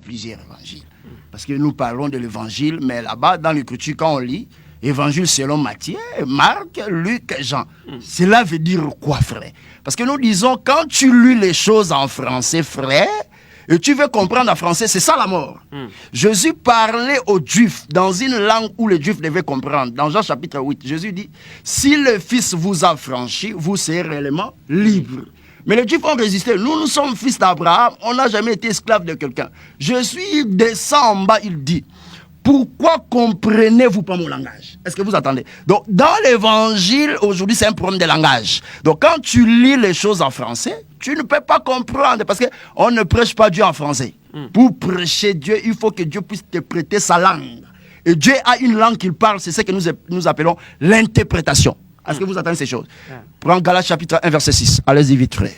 plusieurs évangiles. Parce que nous parlons de l'évangile, mais là-bas, dans l'écriture, quand on lit, évangile selon Matthieu, Marc, Luc, Jean. Cela veut dire quoi, frère? Parce que nous disons, quand tu lis les choses en français, frère, et tu veux comprendre en français, c'est ça la mort. Jésus parlait aux Juifs dans une langue où les Juifs devaient comprendre. Dans Jean chapitre 8, Jésus dit, si le Fils vous a franchi, vous serez réellement libre. Mais les Juifs ont résisté. Nous sommes fils d'Abraham, on n'a jamais été esclave de quelqu'un. Jésus descend en bas, il dit, pourquoi comprenez-vous pas mon langage? Est-ce que vous attendez? Donc, dans l'évangile, aujourd'hui, c'est un problème de langage. Donc, quand tu lis les choses en français, tu ne peux pas comprendre parce qu'on ne prêche pas Dieu en français. Pour prêcher Dieu, il faut que Dieu puisse te prêter sa langue. Et Dieu a une langue qu'il parle, c'est ce que nous appelons l'interprétation. Est-ce que vous attendez ces choses? Prends Galates chapitre 1, verset 6. Allez-y vite, frère.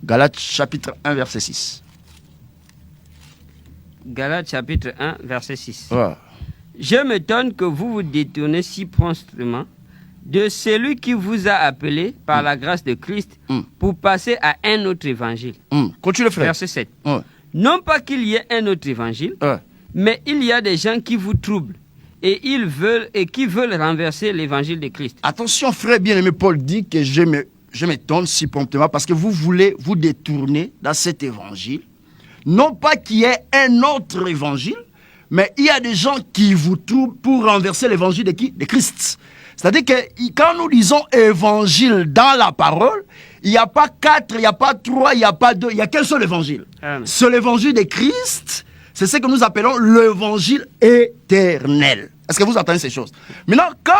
Galates chapitre 1, verset 6. Galates chapitre 1, verset 6. Ouais. Je m'étonne que vous vous détournez si promptement de celui qui vous a appelé par la grâce de Christ pour passer à un autre évangile. Continue, frère. Verset 7. Non pas qu'il y ait un autre évangile, mais il y a des gens qui vous troublent et qui veulent renverser l'évangile de Christ. Attention, frère bien-aimé, Paul dit que je m'étonne si promptement parce que vous voulez vous détourner dans cet évangile. Non pas qu'il y ait un autre évangile, mais il y a des gens qui vous troublent pour renverser l'évangile de qui? De Christ. C'est-à-dire que quand nous disons évangile dans la parole, il n'y a pas 4, il n'y a pas 3, il n'y a pas 2, il n'y a qu'un seul évangile. C'est l'évangile de Christ, c'est ce que nous appelons l'évangile éternel. Est-ce que vous entendez ces choses? Maintenant, quand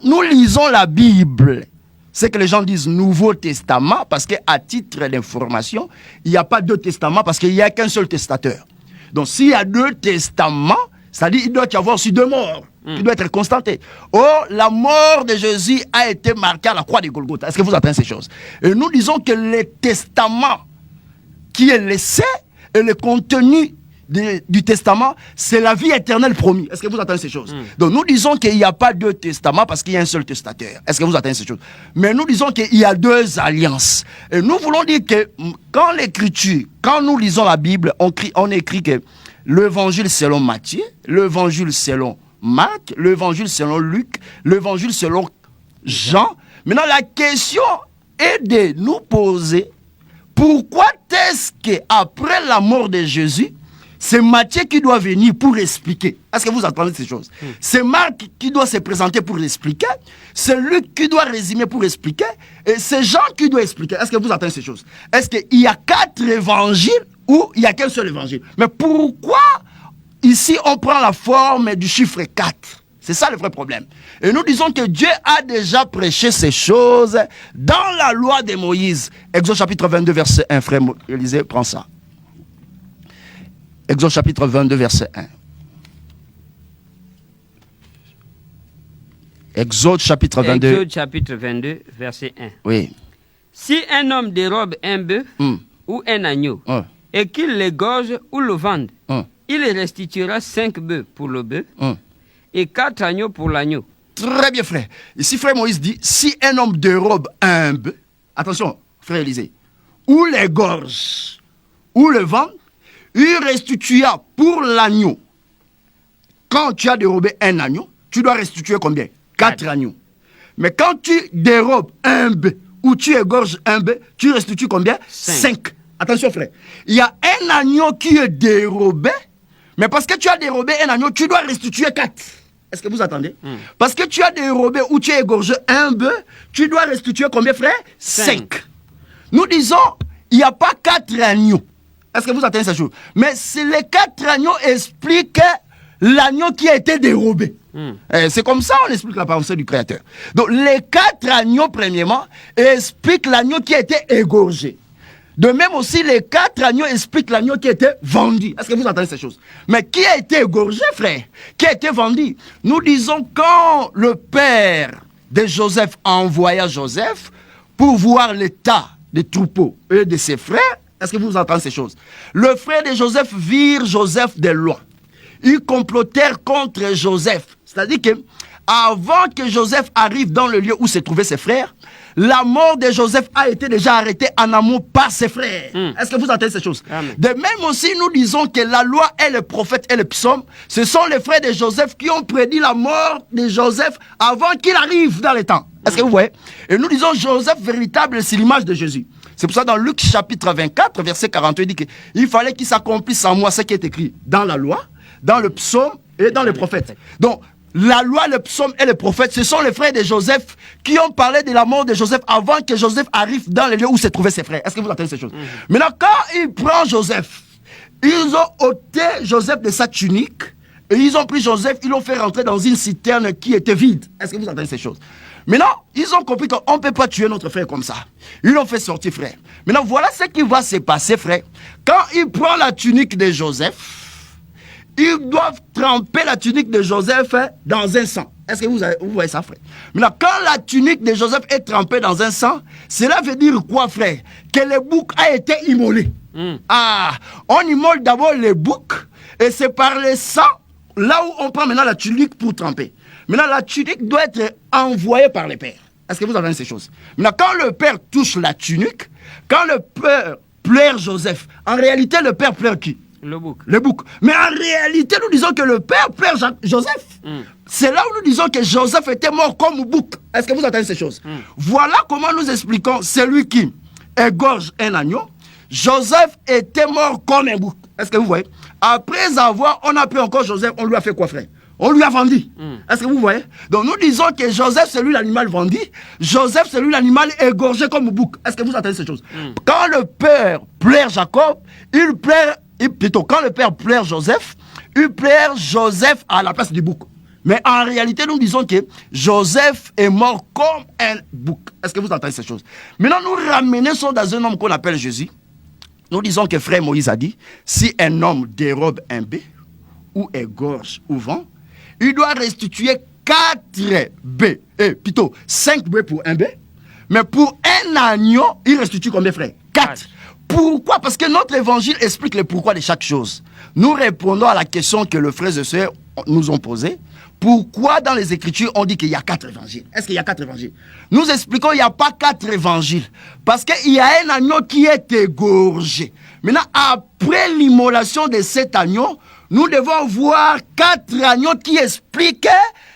nous lisons la Bible, c'est que les gens disent Nouveau Testament, parce qu'à titre d'information, il n'y a pas deux testaments, parce qu'il n'y a qu'un seul testateur. Donc, s'il y a deux testaments, c'est-à-dire qu'il doit y avoir aussi deux morts. Il doit être constaté. Or, la mort de Jésus a été marquée à la croix de Golgotha. Est-ce que vous entendez ces choses? Et nous disons que le testament qui est laissé et le contenu du testament, c'est la vie éternelle promise. Est-ce que vous entendez ces choses? Donc nous disons qu'il n'y a pas deux testaments parce qu'il y a un seul testateur. Est-ce que vous entendez ces choses? Mais nous disons qu'il y a deux alliances. Et nous voulons dire que quand l'écriture, quand nous lisons la Bible, on écrit que l'évangile selon Matthieu, l'évangile selon Marc, l'évangile selon Luc, l'évangile selon Jean. Maintenant la question est de nous poser pourquoi est-ce qu'après la mort de Jésus, c'est Matthieu qui doit venir pour expliquer. Est-ce que vous entendez ces choses? C'est Marc qui doit se présenter pour expliquer. C'est Luc qui doit résumer pour expliquer. Et c'est Jean qui doit expliquer. Est-ce que vous entendez ces choses? Est-ce qu'il y a 4 évangiles ou il n'y a qu'un seul évangile? Mais pourquoi ici on prend la forme du chiffre 4? C'est ça le vrai problème. Et nous disons que Dieu a déjà prêché ces choses dans la loi de Moïse. Exode chapitre 22, verset 1. Frère Élisée, prends ça. Exode chapitre 22, verset 1. Exode chapitre 22. Exode chapitre 22, verset 1. Oui. Si un homme dérobe un bœuf ou un agneau et qu'il l'égorge ou le vende, il restituera 5 bœufs pour le bœuf et 4 agneaux pour l'agneau. Très bien, frère. Ici, frère Moïse dit, si un homme dérobe un bœuf, attention, frère Élisée, ou l'égorge ou le vend, il restituera pour l'agneau. Quand tu as dérobé un agneau, tu dois restituer combien? 4 agneaux. Mais quand tu dérobes un bœuf ou tu égorges un bœuf, tu restitues combien? 5. Attention, frère. Il y a un agneau qui est dérobé, mais parce que tu as dérobé un agneau, tu dois restituer 4. Est-ce que vous attendez? Parce que tu as dérobé ou tu as égorgé un bœuf, tu dois restituer combien, frère? 5. Nous disons, il n'y a pas 4 agneaux. Est-ce que vous attendez cette chose? Mais les 4 agneaux expliquent l'agneau qui a été dérobé. C'est comme ça on explique la pensée du Créateur. Donc les 4 agneaux, premièrement, expliquent l'agneau qui a été égorgé. De même aussi, les 4 agneaux expliquent l'agneau qui a été vendu. Est-ce que vous entendez ces choses? Mais qui a été égorgé, frère? Qui a été vendu? Nous disons quand le père de Joseph envoya Joseph pour voir l'état des troupeaux et de ses frères. Est-ce que vous entendez ces choses? Le frère de Joseph virent Joseph de loin. Ils complotèrent contre Joseph. C'est-à-dire que avant que Joseph arrive dans le lieu où se trouvaient ses frères, la mort de Joseph a été déjà arrêtée en amont par ses frères. Est-ce que vous entendez ces choses? Amen. De même aussi, nous disons que la loi et les prophètes et les psaumes, ce sont les frères de Joseph qui ont prédit la mort de Joseph avant qu'il arrive dans les temps. Est-ce que vous voyez? Et nous disons Joseph véritable, c'est l'image de Jésus. C'est pour ça dans Luc chapitre 24, verset 42, il dit qu'il fallait qu'il s'accomplisse en moi ce qui est écrit dans la loi, dans le psaume et dans les prophètes. Donc, la loi, le psaume et les prophètes, ce sont les frères de Joseph qui ont parlé de la mort de Joseph avant que Joseph arrive dans les lieux où se trouvaient ses frères. Est-ce que vous entendez ces choses? Maintenant, quand il prend Joseph, ils ont ôté Joseph de sa tunique et ils ont pris Joseph, ils l'ont fait rentrer dans une citerne qui était vide. Est-ce que vous entendez ces choses? Maintenant, ils ont compris qu'on ne peut pas tuer notre frère comme ça. Ils l'ont fait sortir, frère. Maintenant, voilà ce qui va se passer, frère. Quand il prend la tunique de Joseph, ils doivent tremper la tunique de Joseph dans un sang. Est-ce que vous voyez ça, frère? Maintenant, quand la tunique de Joseph est trempée dans un sang, cela veut dire quoi, frère? Que le bouc a été immolé. Ah, on immole d'abord le bouc, et c'est par le sang, là où on prend maintenant la tunique pour tremper. Maintenant, la tunique doit être envoyée par le père. Est-ce que vous entendez ces choses? Maintenant, quand le père touche la tunique, quand le père pleure Joseph, en réalité, le père pleure qui? Le bouc. Le bouc. Mais en réalité, nous disons que le père pleure Joseph. C'est là où nous disons que Joseph était mort comme bouc. Est-ce que vous entendez ces choses? Voilà comment nous expliquons celui qui égorge un agneau. Joseph était mort comme un bouc. Est-ce que vous voyez? Après avoir, on a pris encore Joseph, on lui a fait quoi, frère? On lui a vendu. Est-ce que vous voyez? Donc nous disons que Joseph, c'est lui l'animal vendu. Joseph, c'est lui l'animal égorgé comme bouc. Est-ce que vous entendez ces choses? Quand le père pleure Jacob, quand le père pleure Joseph, il pleure Joseph à la place du bouc. Mais en réalité, nous disons que Joseph est mort comme un bouc. Est-ce que vous entendez ces choses? Maintenant, nous ramenons dans un homme qu'on appelle Jésus. Nous disons que frère Moïse a dit, si un homme dérobe un bœuf, ou égorge ou vend, il doit restituer 4 bœufs, plutôt 5 bœufs pour un bœuf, mais pour un agneau, il restitue combien, frère? 4. Pourquoi? Parce que notre évangile explique le pourquoi de chaque chose. Nous répondons à la question que les frères et sœurs nous ont posée. Pourquoi dans les Écritures on dit qu'il y a 4 évangiles? Est-ce qu'il y a 4 évangiles? Nous expliquons qu'il n'y a pas 4 évangiles. Parce qu'il y a un agneau qui est égorgé. Maintenant, après l'immolation de cet agneau, nous devons voir 4 agneaux qui expliquent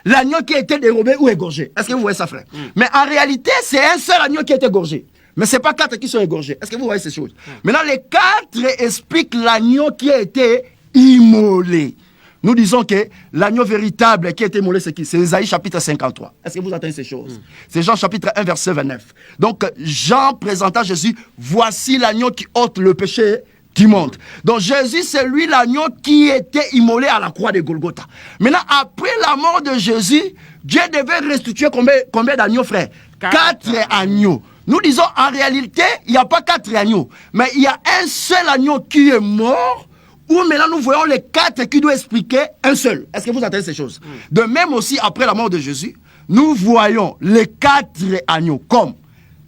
l'agneau qui a été dérobé ou égorgé. Est-ce que vous voyez ça, frère? Mais en réalité, c'est un seul agneau qui a été égorgé. Mais ce n'est pas 4 qui sont égorgés. Est-ce que vous voyez ces choses? Maintenant, les 4 expliquent l'agneau qui a été immolé. Nous disons que l'agneau véritable qui a été immolé, c'est qui? C'est Ésaïe chapitre 53. Est-ce que vous entendez ces choses? C'est Jean chapitre 1, verset 29. Donc, Jean présenta Jésus, voici l'agneau qui ôte le péché du monde. Donc, Jésus, c'est lui l'agneau qui était immolé à la croix de Golgotha. Maintenant, après la mort de Jésus, Dieu devait restituer combien d'agneaux, frère? 4 agneaux. Nous disons, en réalité, il n'y a pas 4 agneaux, mais il y a un seul agneau qui est mort, où maintenant nous voyons les 4 qui doivent expliquer un seul. Est-ce que vous entendez ces choses? De même aussi, après la mort de Jésus, nous voyons les 4 agneaux comme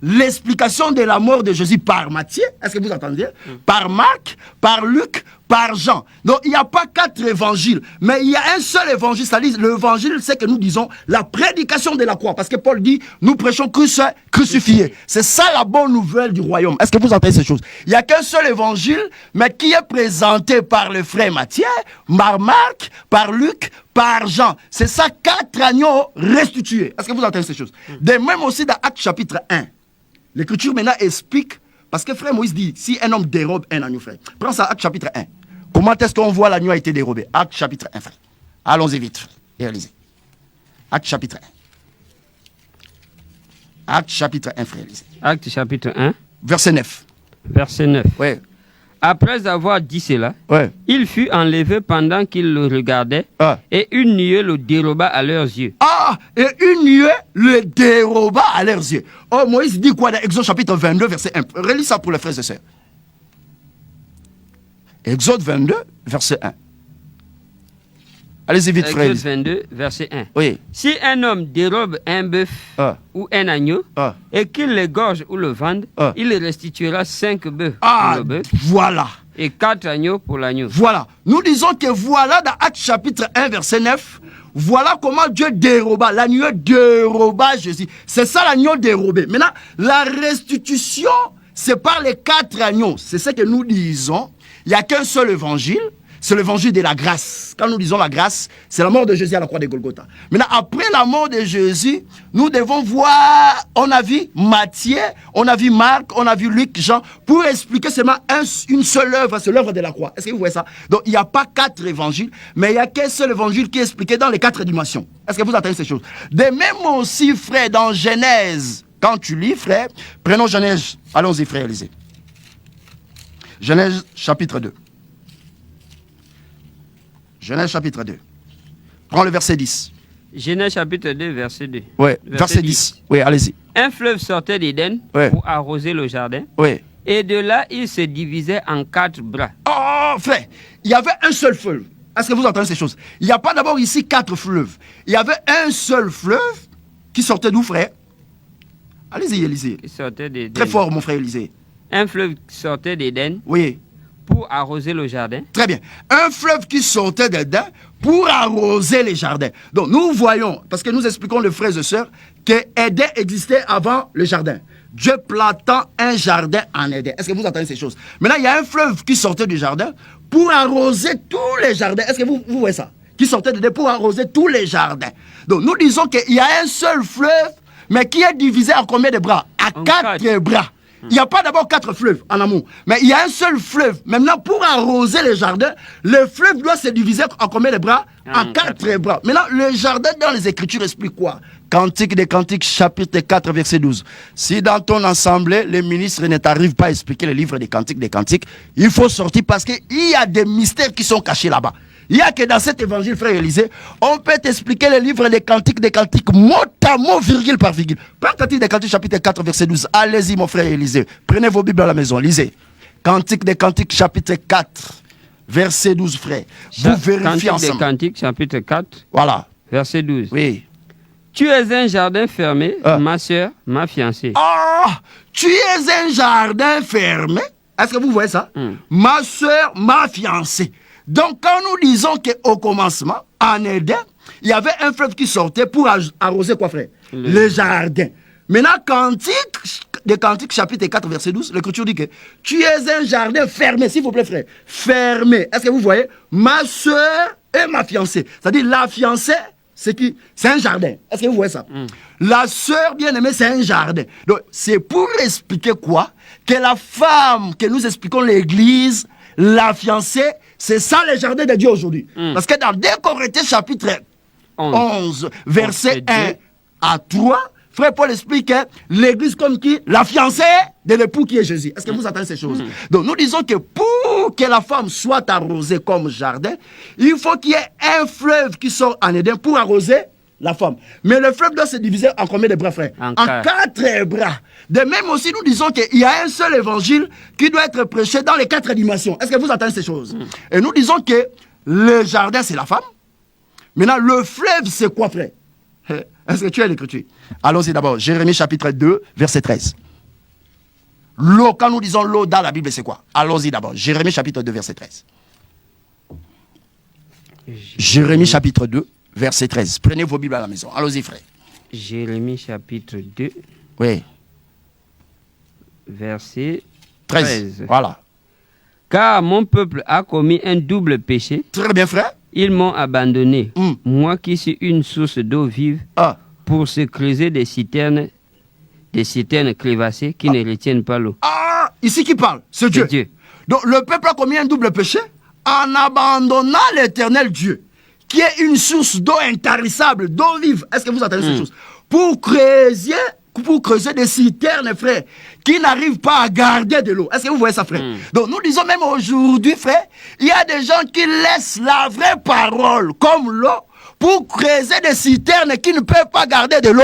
l'explication de la mort de Jésus par Matthieu, est-ce que vous entendez? Par Marc, par Luc, par Jean. Donc il n'y a pas 4 évangiles, mais il y a un seul évangile, c'est-à-dire l'évangile, c'est que nous disons la prédication de la croix, parce que Paul dit, nous prêchons Christ crucifié. C'est ça la bonne nouvelle du royaume. Est-ce que vous entendez ces choses? Il n'y a qu'un seul évangile, mais qui est présenté par le frère Matthieu, par Marc, par Luc, par Jean. C'est ça, 4 agneaux restitués. Est-ce que vous entendez ces choses? De même aussi dans Actes chapitre 1. L'Écriture maintenant explique, parce que frère Moïse dit, si un homme dérobe un agneau, frère, prends ça, Acte chapitre 1. Comment est-ce qu'on voit l'agneau a été dérobé? Acte chapitre 1, frère. Allons-y vite, et lisez. Acte chapitre 1. Acte chapitre 1, frère, lisez. Acte chapitre 1. Verset 9. Verset 9. Ouais. Après avoir dit cela, il fut enlevé pendant qu'ils le regardaient, et une nuée le déroba à leurs yeux. Ah, et une nuée le déroba à leurs yeux. Oh, Moïse dit quoi dans Exode chapitre 22, verset 1? Relis ça pour les frères et sœurs. Exode 22, verset 1. Allez-y vite, frère. Exode 22, verset 1. Oui. Si un homme dérobe un bœuf ou un agneau, et qu'il l'égorge ou le vende, il restituera 5 bœufs pour le bœuf. Voilà. Et 4 agneaux pour l'agneau. Voilà. Nous disons que voilà dans Actes chapitre 1, verset 9, voilà comment Dieu déroba, l'agneau déroba Jésus. C'est ça l'agneau dérobé. Maintenant, la restitution, c'est par les 4 agneaux. C'est ce que nous disons. Il n'y a qu'un seul évangile. C'est l'évangile de la grâce. Quand nous disons la grâce, c'est la mort de Jésus à la croix de Golgotha. Maintenant, après la mort de Jésus, nous devons voir, on a vu Matthieu, on a vu Marc, on a vu Luc, Jean, pour expliquer seulement une seule œuvre, c'est l'œuvre de la croix. Est-ce que vous voyez ça? Donc, il n'y a pas 4 évangiles, mais il n'y a qu'un seul évangile qui est expliqué dans les 4 dimensions. Est-ce que vous entendez ces choses? De même aussi, frère, dans Genèse, quand tu lis, frère, prenons Genèse, allons-y, frère Élisée. Genèse, chapitre 2. Genèse chapitre 2. Prends le verset 10. Genèse chapitre 2, verset 2. Oui, verset 10. Oui, allez-y. Un fleuve sortait d'Éden pour arroser le jardin. Oui. Et de là, il se divisait en 4 bras. Oh, frère, il y avait un seul fleuve. Est-ce que vous entendez ces choses? Il n'y a pas d'abord ici 4 fleuves. Il y avait un seul fleuve qui sortait d'où, frère? Allez-y, Élisée. Qui sortait d'Éden. Très fort, mon frère Élisée. Un fleuve qui sortait d'Éden. Oui. Pour arroser le jardin. Très bien. Un fleuve qui sortait d'Éden pour arroser les jardins. Donc nous voyons, parce que nous expliquons les frères et sœurs, que Éden existait avant le jardin. Dieu plantant un jardin en Éden. Est-ce que vous entendez ces choses? Maintenant, il y a un fleuve qui sortait du jardin pour arroser tous les jardins. Est-ce que vous voyez ça? Qui sortait d'Éden pour arroser tous les jardins. Donc nous disons qu'il y a un seul fleuve, mais qui est divisé en combien de bras? À 4 bras. Il n'y a pas d'abord 4 fleuves en amour, mais il y a un seul fleuve. Maintenant, pour arroser les jardins, le fleuve doit se diviser en combien de bras? En 4 bras. Maintenant, le jardin dans les Écritures explique quoi? Cantique des Cantiques, chapitre 4, verset 12. Si dans ton assemblée, les ministres ne t'arrivent pas à expliquer le livre des Cantiques, il faut sortir parce qu'il y a des mystères qui sont cachés là-bas. Il n'y a que dans cet évangile, frère Élisée, on peut t'expliquer le livre des Cantiques, mot à mot, virgule par virgule. Prends Cantique des Cantiques, chapitre 4, verset 12. Allez-y, mon frère Élisée. Prenez vos Bibles à la maison, lisez. Cantique des Cantiques, chapitre 4, verset 12, frère. Vous vérifiez ensemble. Cantique des Cantiques, chapitre 4, voilà. Verset 12. Oui. Tu es un jardin fermé, ma soeur, ma fiancée. Ah, tu es un jardin fermé. Est-ce que vous voyez ça? Ma soeur, ma fiancée. Donc, quand nous disons qu'au commencement, en Éden, il y avait un fleuve qui sortait pour arroser quoi, frère? Le jardin. Maintenant, Cantique, chapitre 4, verset 12, l'Écriture dit que tu es un jardin fermé, s'il vous plaît, frère. Fermé. Est-ce que vous voyez? Ma soeur et ma fiancée. C'est-à-dire, la fiancée, c'est un jardin. Est-ce que vous voyez ça? La soeur bien-aimée, c'est un jardin. Donc, c'est pour expliquer quoi? Que la femme, que nous expliquons l'église, la fiancée, c'est ça le jardin de Dieu aujourd'hui. Parce que dans 2 Corinthiens chapitre 11, verset 1 à 3, frère Paul explique l'église comme qui? La fiancée de l'époux qui est Jésus. Est-ce que vous entendez ces choses? Donc nous disons que pour que la femme soit arrosée comme jardin, il faut qu'il y ait un fleuve qui sort en Éden pour arroser la femme. Mais le fleuve doit se diviser en combien de bras, frère? En 4 bras. De même aussi, nous disons qu'il y a un seul évangile qui doit être prêché dans les 4 dimensions. Est-ce que vous entendez ces choses? Et nous disons que le jardin, c'est la femme. Maintenant, le fleuve, c'est quoi, frère? Est-ce que tu as l'écriture? Allons-y d'abord. Jérémie chapitre 2, verset 13. L'eau, quand nous disons l'eau dans la Bible, c'est quoi? Allons-y d'abord. Jérémie chapitre 2, verset 13. Jérémie chapitre 2, verset 13. Prenez vos Bibles à la maison. Allons-y, frère. Jérémie chapitre 2. Oui. Verset 13. Voilà. Car mon peuple a commis un double péché. Très bien, frère. Ils m'ont abandonné, moi qui suis une source d'eau vive, pour se creuser des citernes crevassées qui ne retiennent pas l'eau. Ah, ici qui parle, c'est Dieu. Donc le peuple a commis un double péché en abandonnant l'éternel Dieu, qui est une source d'eau intarissable, d'eau vive. Est-ce que vous entendez ces choses? Pour creuser des citernes, frère, qui n'arrivent pas à garder de l'eau. Est-ce que vous voyez ça, frère? Donc nous disons même aujourd'hui, frère, il y a des gens qui laissent la vraie parole comme l'eau pour creuser des citernes qui ne peuvent pas garder de l'eau.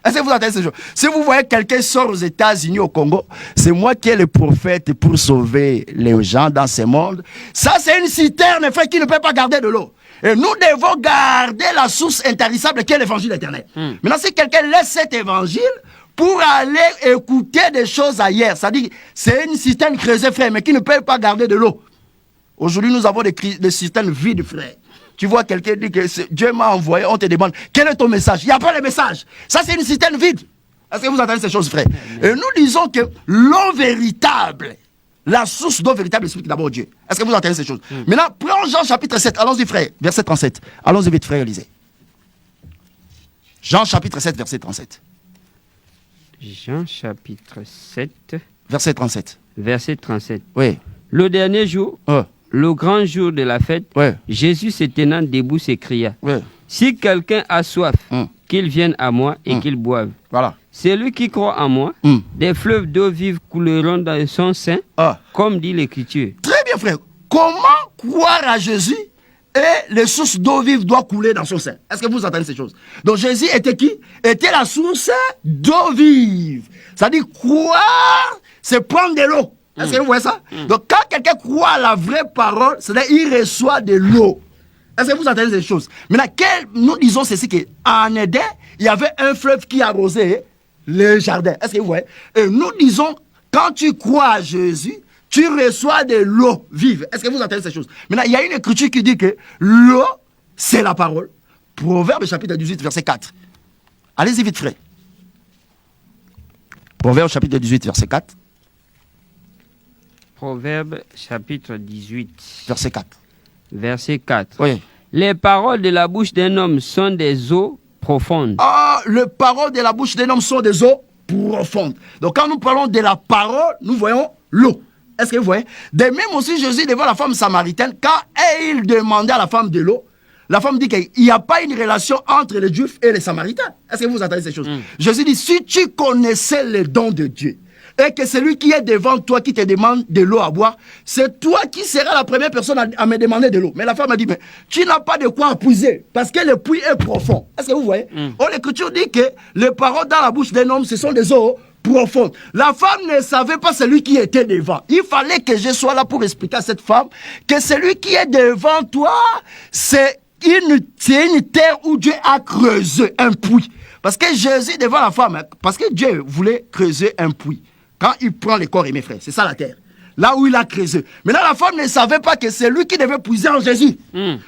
Est-ce que vous entendez ces choses? Si vous voyez quelqu'un sort aux États-Unis, au Congo, c'est moi qui ai le prophète pour sauver les gens dans ce monde. Ça, c'est une citerne, frère, qui ne peut pas garder de l'eau. Et nous devons garder la source intarissable qui est l'évangile éternel. Maintenant, si quelqu'un laisse cet évangile pour aller écouter des choses ailleurs, c'est-à-dire c'est une citerne creusée, frère, mais qui ne peut pas garder de l'eau. Aujourd'hui, nous avons des citernes vides, frère. tu vois quelqu'un dit que Dieu m'a envoyé, on te demande quel est ton message. Il n'y a pas de message. Ça, c'est une citerne vide. Est-ce que vous entendez ces choses, frère? Et nous disons que l'eau véritable, la source d'eau véritable explique d'abord Dieu. Est-ce que vous entendez ces choses? Maintenant, prenons Jean chapitre 7. Allons-y, frère. Verset 37. Allons-y vite, frère, lisez. Jean chapitre 7, verset 37. Jean chapitre 7. Verset 37. Verset 37. Oui. Le dernier jour, le grand jour de la fête, Jésus se tenant debout s'écria, si quelqu'un a soif, qu'il vienne à moi et qu'il boive. Voilà. Celui qui croit en moi, des fleuves d'eau vive couleront dans son sein, comme dit l'Écriture. Très bien, frère. Comment croire à Jésus et les sources d'eau vive doivent couler dans son sein? Est-ce que vous entendez ces choses? Donc Jésus était qui? Était la source d'eau vive. C'est-à-dire croire, c'est prendre de l'eau. Est-ce que vous voyez ça? Donc quand quelqu'un croit à la vraie parole, c'est-à-dire il reçoit de l'eau. Est-ce que vous entendez ces choses? Maintenant, nous disons ceci, qu'en Éden, il y avait un fleuve qui arrosait le jardin. Est-ce que vous voyez? Et nous disons, quand tu crois à Jésus, tu reçois de l'eau vive. Est-ce que vous entendez ces choses? Maintenant, il y a une écriture qui dit que l'eau, c'est la parole. Proverbe chapitre 18, verset 4. Allez-y vite, frère. Proverbe chapitre 18, verset 4. Proverbe chapitre 18. Verset 4. Verset 4. Oui. Les paroles de la bouche d'un homme sont des eaux profondes. Ah, les paroles de la bouche d'un homme sont des eaux profondes. Donc quand nous parlons de la parole, nous voyons l'eau. Est-ce que vous voyez? De même aussi Jésus devant la femme samaritaine, quand il demandait à la femme de l'eau, la femme dit qu'il n'y a pas une relation entre les Juifs et les Samaritains. Est-ce que vous entendez ces choses? Jésus dit, si tu connaissais les dons de Dieu, et que celui qui est devant toi, qui te demande de l'eau à boire, c'est toi qui seras la première personne à me demander de l'eau. Mais la femme a dit, mais tu n'as pas de quoi puiser, parce que le puits est profond. Est-ce que vous voyez? L'Écriture dit que les paroles dans la bouche d'un homme, ce sont des eaux profondes. La femme ne savait pas celui qui était devant. Il fallait que je sois là pour expliquer à cette femme que celui qui est devant toi, c'est une terre où Dieu a creusé un puits. Parce que Jésus devant la femme, parce que Dieu voulait creuser un puits. Quand il prend les corps et mes frères, c'est ça la terre. Là où il a creusé. Maintenant, la femme ne savait pas que c'est lui qui devait puiser en Jésus.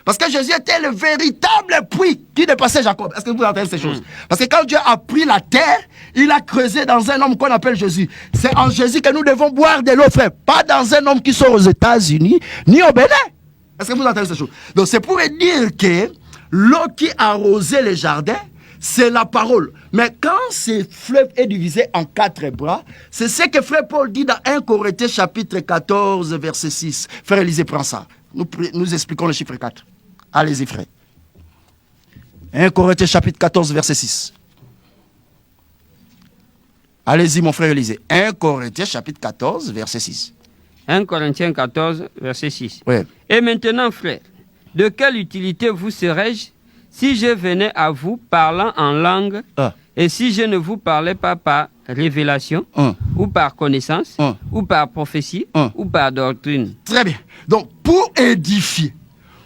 Parce que Jésus était le véritable puits qui dépassait Jacob. Est-ce que vous entendez ces choses? Parce que quand Dieu a pris la terre, il a creusé dans un homme qu'on appelle Jésus. C'est en Jésus que nous devons boire de l'eau, frère. Pas dans un homme qui sort aux États-Unis, ni au Bénin. Est-ce que vous entendez ces choses? Donc c'est pour dire que l'eau qui arrosait les jardins, c'est la parole. Mais quand ce fleuve est divisé en 4 bras, c'est ce que frère Paul dit dans 1 Corinthiens chapitre 14, verset 6. Frère Élisée, prends ça. Nous expliquons le chiffre 4. Allez-y, frère. 1 Corinthiens chapitre 14, verset 6. Allez-y, mon frère Élisée. 1 Corinthiens chapitre 14, verset 6. 1 Corinthiens 14, verset 6. Oui. Et maintenant, frère, de quelle utilité vous serais-je si je venais à vous parlant en langue, et si je ne vous parlais pas par révélation, ou par connaissance, ou par prophétie, ou par doctrine? Très bien. Donc, pour édifier,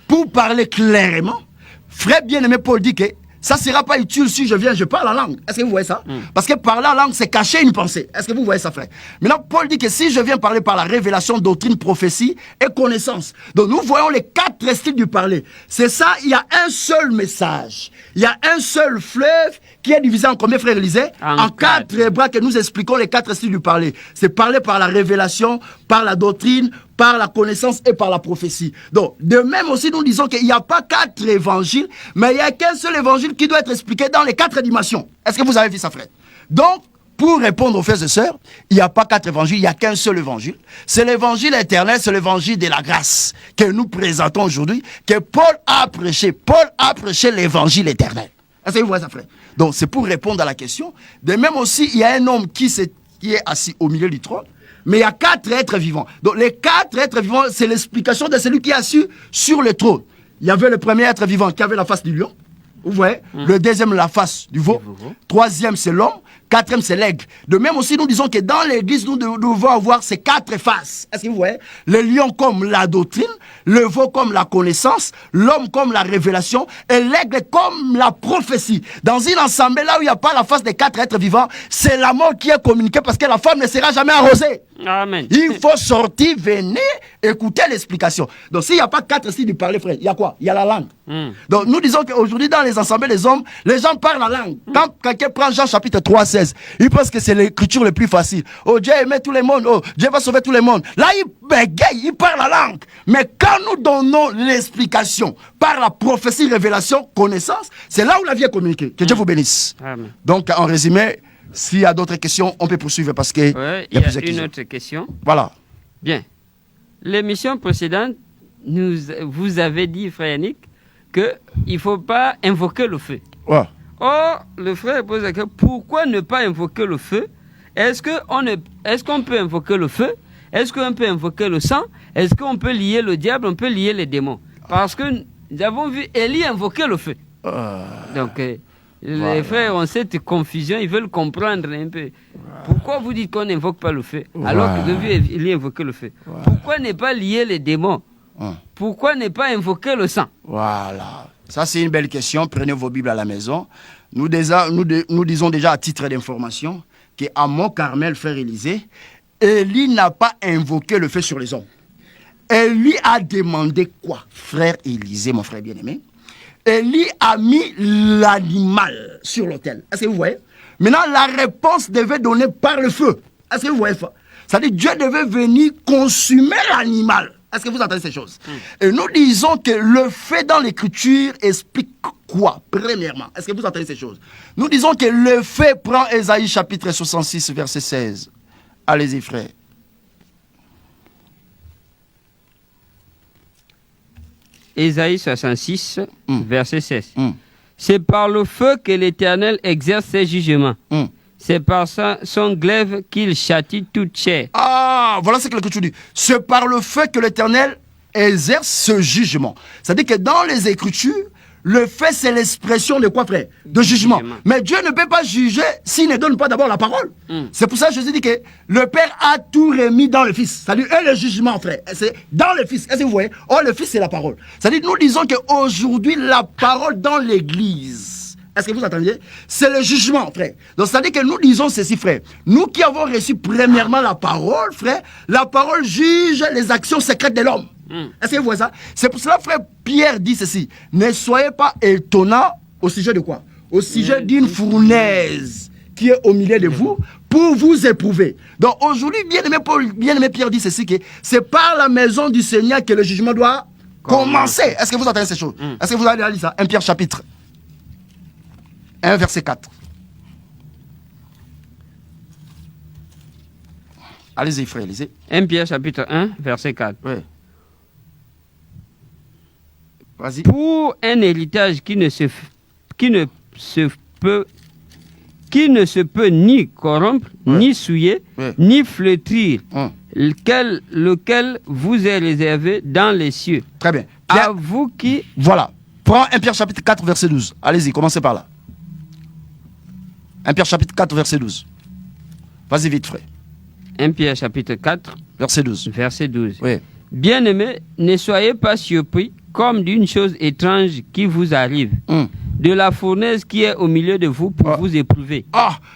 pour parler clairement, frère bien-aimé Paul dit que ça ne sera pas utile si je viens, je parle en langue. Est-ce que vous voyez ça? Parce que parler en langue, c'est cacher une pensée. Est-ce que vous voyez ça, frère? Maintenant, Paul dit que si je viens parler par la révélation, doctrine, prophétie et connaissance. Donc, nous voyons les 4 styles du parler. C'est ça, il y a un seul message. Il y a un seul fleuve qui est divisé en combien, frère Élisée? En 4 bras que nous expliquons les 4 styles du parler. C'est parler par la révélation, par la doctrine, par la connaissance et par la prophétie. Donc, de même aussi, nous disons qu'il n'y a pas 4 évangiles, mais il n'y a qu'un seul évangile qui doit être expliqué dans les 4 dimensions. Est-ce que vous avez vu ça, frère? Donc, pour répondre aux frères et sœurs, il n'y a pas 4 évangiles, il n'y a qu'un seul évangile. C'est l'évangile éternel, c'est l'évangile de la grâce que nous présentons aujourd'hui, que Paul a prêché. Paul a prêché l'évangile éternel. Est-ce que vous voyez ça, frère? Donc, c'est pour répondre à la question. De même aussi, il y a un homme qui est assis au milieu du trône. Mais il y a 4 êtres vivants. Donc les 4 êtres vivants, c'est l'explication de celui qui est assis sur le trône. Il y avait le premier être vivant qui avait la face du lion. Vous voyez? Le deuxième, la face du veau. Troisième, c'est l'homme. quatrième c'est l'aigle. De même aussi, nous disons que dans l'église, nous devons avoir ces 4 faces. Est-ce que vous voyez? Le lion comme la doctrine, le veau comme la connaissance, l'homme comme la révélation et l'aigle comme la prophétie. Dans une assemblée là où il n'y a pas la face des 4 êtres vivants, c'est la mort qui est communiquée parce que la femme ne sera jamais arrosée. Amen. Il faut sortir, venir, écouter l'explication. Donc s'il n'y a pas 4 styles de parler, frère, il y a quoi? Il y a la langue. Donc nous disons qu'aujourd'hui dans les assemblées des hommes, les gens parlent la langue. Quand quelqu'un prend Jean chapitre 3, 16, il pense que c'est l'écriture le plus facile. Oh, Dieu aimait tout le monde. Oh, Dieu va sauver tout le monde. Là, il bégaye, il parle la langue. Mais quand nous donnons l'explication par la prophétie, révélation, connaissance, c'est là où la vie est communiquée. Que Dieu vous bénisse. Amen. Donc en résumé, s'il y a d'autres questions, on peut poursuivre parce que il y a plusieurs questions. Autre question. Voilà. Bien. L'émission précédente, vous avez dit, frère Yannick, qu'il ne faut pas invoquer le feu. Ouais. Or, le frère pose la question, pourquoi ne pas invoquer le feu? Est-ce qu'on peut invoquer le feu? Est-ce qu'on peut invoquer le sang? Est-ce qu'on peut lier le diable? On peut lier les démons? Parce que nous avons vu Élie invoquer le feu. Donc, les frères ont cette confusion, ils veulent comprendre un peu. Pourquoi vous dites qu'on n'invoque pas le feu alors que vous avez vu Élie invoquer le feu? Pourquoi ne pas lier les démons? Pourquoi ne pas invoquer le sang? Voilà. Ça, c'est une belle question. Prenez vos Bibles à la maison. Nous disons déjà à titre d'information qu'à Mont-Carmel, frère Élisée, Élie n'a pas invoqué le feu sur les hommes. Élie a demandé quoi, frère Élisée, mon frère bien-aimé? Élie a mis l'animal sur l'autel. Est-ce que vous voyez? Maintenant, la réponse devait donner par le feu. Est-ce que vous voyez ça? C'est-à-dire Dieu devait venir consumer l'animal. Est-ce que vous entendez ces choses? Et nous disons que le fait dans l'écriture explique quoi, premièrement? Est-ce que vous entendez ces choses? Nous disons que le fait prend Ésaïe chapitre 66, verset 16. Allez-y, frère. Ésaïe 66, verset 16. C'est par le feu que l'Éternel exerce ses jugements. C'est par son glaive qu'il châtie toute chair. Ah, voilà ce que l'Écriture dit. C'est par le feu que l'Éternel exerce ce jugement. C'est-à-dire que dans les Écritures, le fait, c'est l'expression de quoi, frère? De jugement. Mais Dieu ne peut pas juger s'il ne donne pas d'abord la parole. C'est pour ça que Jésus dit que le Père a tout remis dans le Fils. C'est-à-dire, le jugement, frère, c'est dans le Fils. Est-ce que vous voyez? Oh, le Fils, c'est la parole. C'est-à-dire, nous disons qu'aujourd'hui, la parole dans l'Église, est-ce que vous entendez? C'est le jugement, frère. Donc, c'est-à-dire que nous disons ceci, frère. Nous qui avons reçu premièrement la parole, frère, la parole juge les actions secrètes de l'homme. Est-ce que vous voyez ça? C'est pour cela, frère, Pierre dit ceci. Ne soyez pas étonnants au sujet de quoi? Au sujet d'une fournaise qui est au milieu de vous pour vous éprouver. Donc, aujourd'hui, bien-aimé Pierre dit ceci, que c'est par la maison du Seigneur que le jugement doit commencer. Est-ce que vous entendez ces choses? Est-ce que vous avez lu ça? 1 Pierre chapitre 1, verset 4. Allez-y, frère, lisez. 1 Pierre chapitre 1, verset 4. Oui. Vas-y. Pour un héritage qui ne se peut ni corrompre, ni souiller, ni flétrir, lequel vous est réservé dans les cieux. Très bien. À vous qui... Voilà. Prends 1 Pierre chapitre 4, verset 12. Allez-y, commencez par là. 1 Pierre chapitre 4, verset 12. Vas-y vite, frère. 1 Pierre chapitre 4, verset 12. Verset 12. Oui. Bien-aimés, ne soyez pas surpris comme d'une chose étrange qui vous arrive, de la fournaise qui est au milieu de vous pour vous éprouver.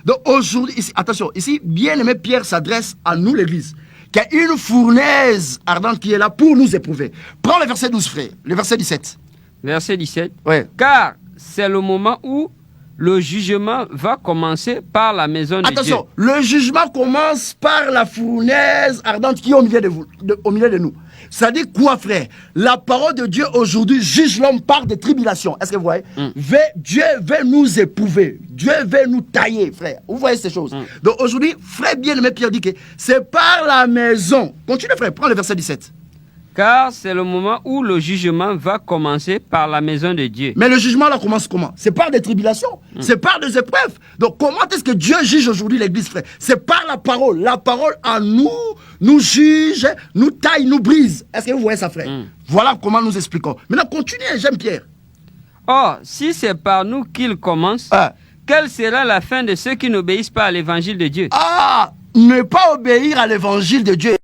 Donc aujourd'hui, ici, attention, ici, bien-aimé Pierre s'adresse à nous, l'Église, qu'il y a une fournaise ardente qui est là pour nous éprouver. Prends le verset 12, frère, le verset 17. Verset 17. Oui. Car c'est le moment où le jugement va commencer par la maison de Dieu. Attention, le jugement commence par la fournaise ardente qui est au milieu de vous, au milieu de nous. Ça dit quoi, frère? La parole de Dieu aujourd'hui juge l'homme par des tribulations. Est-ce que vous voyez? Dieu veut nous éprouver. Dieu veut nous tailler, frère. Vous voyez ces choses? Donc aujourd'hui, frère bien-aimé Pierre dit que c'est par la maison. Continue, frère, prends le verset 17. Car c'est le moment où le jugement va commencer par la maison de Dieu. Mais le jugement là commence comment? C'est par des tribulations, c'est par des épreuves. Donc comment est-ce que Dieu juge aujourd'hui l'Église, frère? C'est par la parole. La parole à nous juge, nous taille, nous brise. Est-ce que vous voyez ça, frère? Voilà comment nous expliquons. Maintenant, continuez, j'aime Pierre. Or, si c'est par nous qu'il commence, quelle sera la fin de ceux qui n'obéissent pas à l'évangile de Dieu? Ah, ne pas obéir à l'évangile de Dieu.